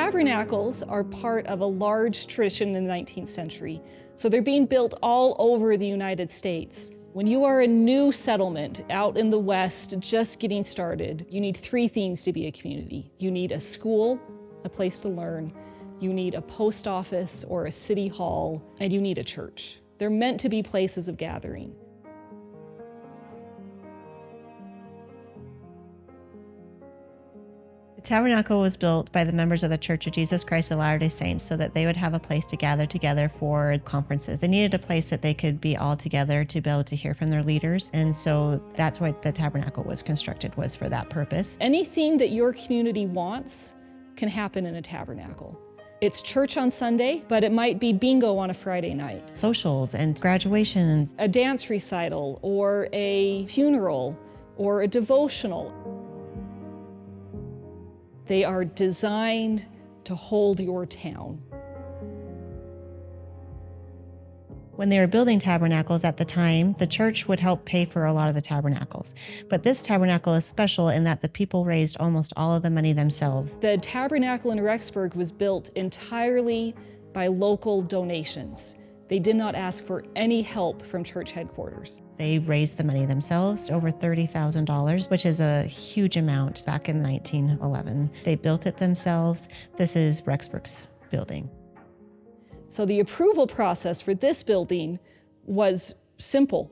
tabernacles are part of a large tradition in the 19th century. So they're being built all over the United States. When you are a new settlement out in the West, just getting started, you need three things to be a community. You need a school, a place to learn, you need a post office or a city hall, and you need a church. They're meant to be places of gathering. The tabernacle was built by the members of the Church of Jesus Christ of Latter-day Saints so that they would have a place to gather together for conferences. They needed a place that they could be all together to be able to hear from their leaders. And so that's why the tabernacle was constructed, was for that purpose. Anything that your community wants can happen in a tabernacle. It's church on Sunday, but it might be bingo on a Friday night. Socials and graduations. A dance recital or a funeral or a devotional. They are designed to hold your town. When they were building tabernacles at the time, the church would help pay for a lot of the tabernacles. But this tabernacle is special in that the people raised almost all of the money themselves. The tabernacle in Rexburg was built entirely by local donations. They did not ask for any help from church headquarters. They raised the money themselves, over $30,000, which is a huge amount back in 1911. They built it themselves. This is Rexburg's building. So the approval process for this building was simple.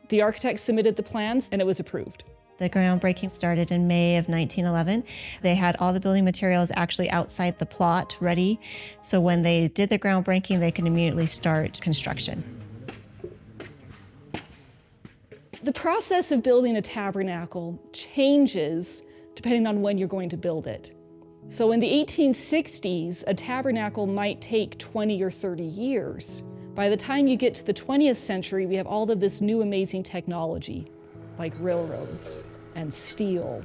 The architect submitted the plans and it was approved. The groundbreaking started in May of 1911. They had all the building materials actually outside the plot ready. So when they did the groundbreaking, they could immediately start construction. The process of building a tabernacle changes depending on when you're going to build it. So in the 1860s, a tabernacle might take 20 or 30 years. By the time you get to the 20th century, we have all of this new amazing technology, like railroads and steel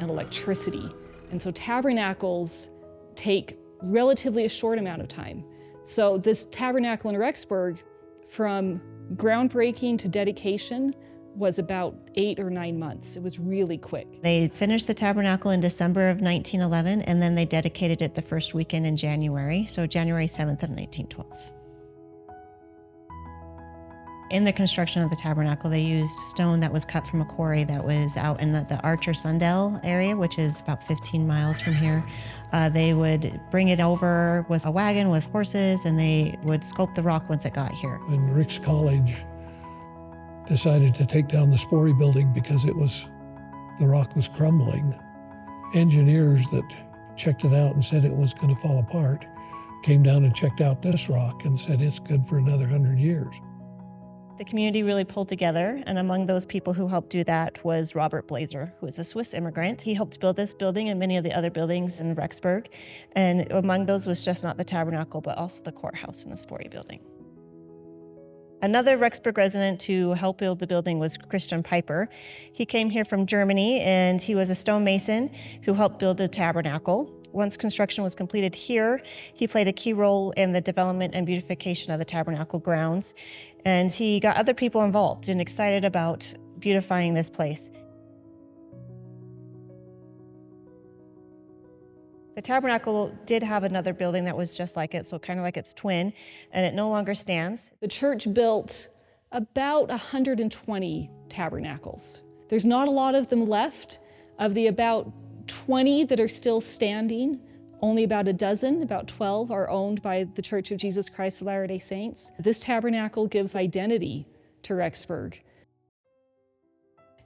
and electricity. And so tabernacles take relatively a short amount of time. So this tabernacle in Rexburg, from groundbreaking to dedication, was about 8 or 9 months. It was really quick. They finished the tabernacle in December of 1911, and then they dedicated it the first weekend in January, so January 7th of 1912. In the construction of the tabernacle, they used stone that was cut from a quarry that was out in the Archer Sundell area, which is about 15 miles from here. They would bring it over with a wagon with horses, and they would sculpt the rock once it got here. When Ricks College decided to take down the Sporey building because the rock was crumbling, engineers that checked it out and said it was going to fall apart came down and checked out this rock and said it's good for another 100 years. The community really pulled together, and among those people who helped do that was Robert Blazer, who is a Swiss immigrant. He helped build this building and many of the other buildings in Rexburg, and among those was just not the tabernacle, but also the courthouse and the Sporey building. Another Rexburg resident to help build the building was Christian Piper. He came here from Germany, and he was a stonemason who helped build the tabernacle. Once construction was completed here, he played a key role in the development and beautification of the tabernacle grounds, and he got other people involved and excited about beautifying this place. The tabernacle did have another building that was just like it, so kind of like its twin, and it no longer stands. The church built about 120 tabernacles. There's not a lot of them left. Of the about 20 that are still standing, only about a dozen, about 12, are owned by the Church of Jesus Christ of Latter-day Saints. This tabernacle gives identity to Rexburg.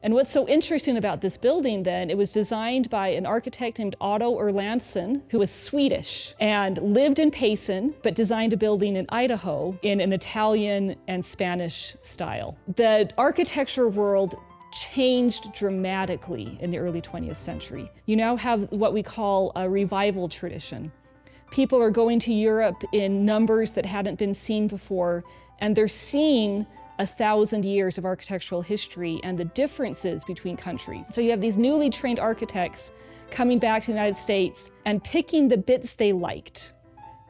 And what's so interesting about this building then, it was designed by an architect named Otto Erlandsson, who was Swedish and lived in Payson, but designed a building in Idaho in an Italian and Spanish style. The architecture world changed dramatically in the early 20th century. You now have what we call a revival tradition. People are going to Europe in numbers that hadn't been seen before, and they're seeing 1,000 years of architectural history and the differences between countries. So you have these newly trained architects coming back to the United States and picking the bits they liked.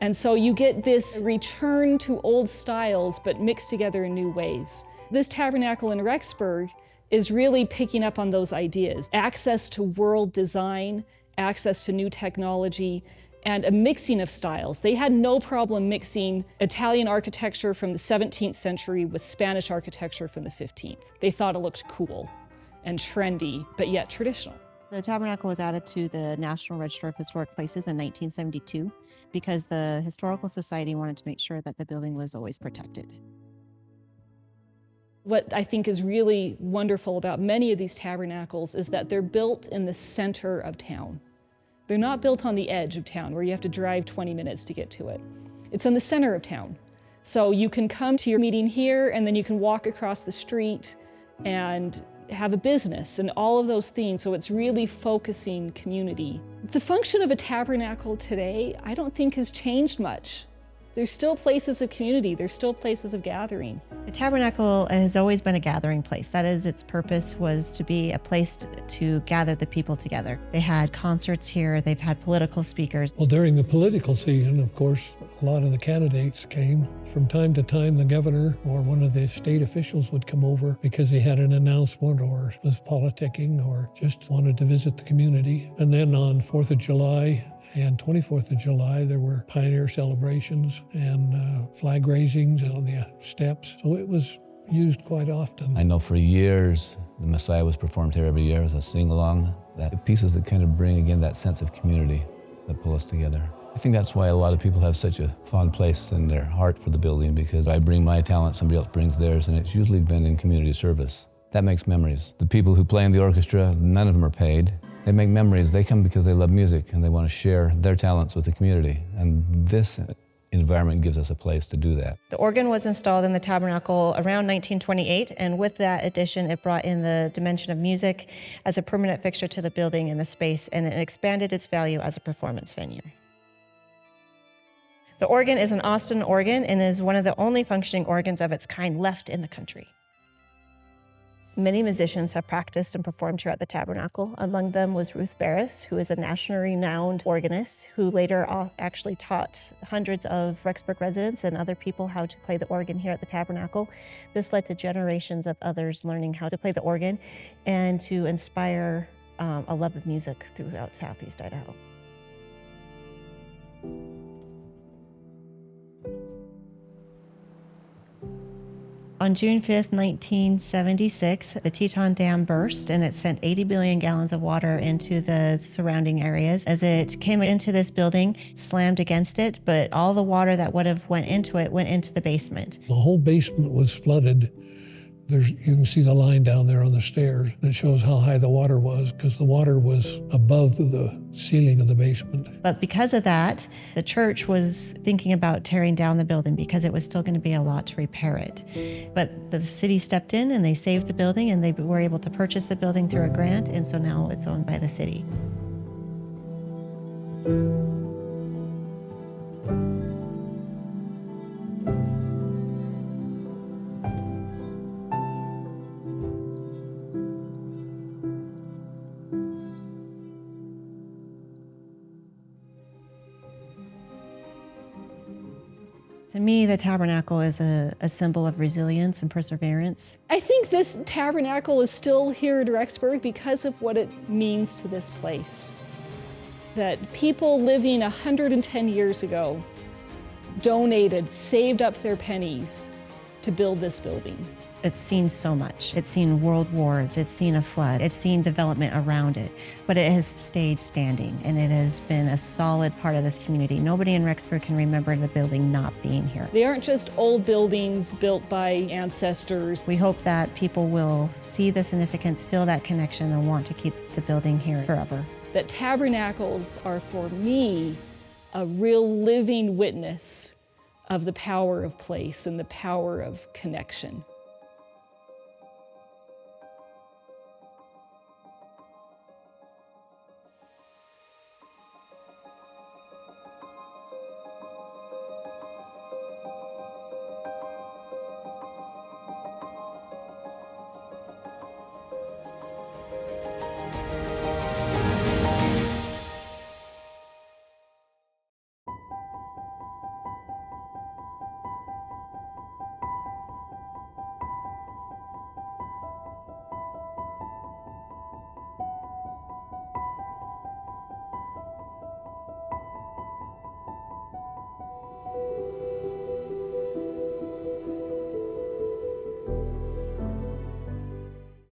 And so you get this return to old styles, but mixed together in new ways. This tabernacle in Rexburg is really picking up on those ideas. Access to world design, access to new technology, and a mixing of styles. They had no problem mixing Italian architecture from the 17th century with Spanish architecture from the 15th. They thought it looked cool and trendy, but yet traditional. The tabernacle was added to the National Register of Historic Places in 1972 because the Historical Society wanted to make sure that the building was always protected. What I think is really wonderful about many of these tabernacles is that they're built in the center of town. They're not built on the edge of town where you have to drive 20 minutes to get to it. It's in the center of town. So you can come to your meeting here and then you can walk across the street and have a business and all of those things. So it's really focusing community. The function of a tabernacle today, I don't think has changed much. There's still places of community, there's still places of gathering. The tabernacle has always been a gathering place. That is, its purpose was to be a place to gather the people together. They had concerts here, they've had political speakers. Well, during the political season, of course, a lot of the candidates came. From time to time, the governor or one of the state officials would come over because he had an announcement or was politicking or just wanted to visit the community. And then on 4th of July, and 24th of July, there were pioneer celebrations and flag raisings on the steps. So it was used quite often. I know for years, the Messiah was performed here every year as a sing-along. That pieces that kind of bring again that sense of community that pull us together. I think that's why a lot of people have such a fond place in their heart for the building, because I bring my talent, somebody else brings theirs, and it's usually been in community service. That makes memories. The people who play in the orchestra, none of them are paid. They make memories. They come because they love music and they want to share their talents with the community. And this environment gives us a place to do that. The organ was installed in the tabernacle around 1928, and with that addition, it brought in the dimension of music as a permanent fixture to the building and the space, and it expanded its value as a performance venue. The organ is an Austin organ and is one of the only functioning organs of its kind left in the country. Many musicians have practiced and performed here at the tabernacle. Among them was Ruth Barris, who is a nationally renowned organist, who later actually taught hundreds of Rexburg residents and other people how to play the organ here at the tabernacle. This led to generations of others learning how to play the organ and to inspire a love of music throughout Southeast Idaho. On June 5th, 1976, the Teton Dam burst and it sent 80 billion gallons of water into the surrounding areas. As it came into this building, it slammed against it, but all the water that would have went into it went into the basement. The whole basement was flooded. You can see the line down there on the stairs that shows how high the water was, because the water was above the ceiling of the basement. But because of that, the church was thinking about tearing down the building because it was still going to be a lot to repair it. But the city stepped in and they saved the building, and they were able to purchase the building through a grant, and so now it's owned by the city. To me, the tabernacle is a symbol of resilience and perseverance. I think this tabernacle is still here at Rexburg because of what it means to this place. That people living 110 years ago donated, saved up their pennies to build this building. It's seen so much. It's seen world wars, it's seen a flood, it's seen development around it, but it has stayed standing, and it has been a solid part of this community. Nobody in Rexburg can remember the building not being here. They aren't just old buildings built by ancestors. We hope that people will see the significance, feel that connection, and want to keep the building here forever. That tabernacles are, for me, a real living witness of the power of place and the power of connection.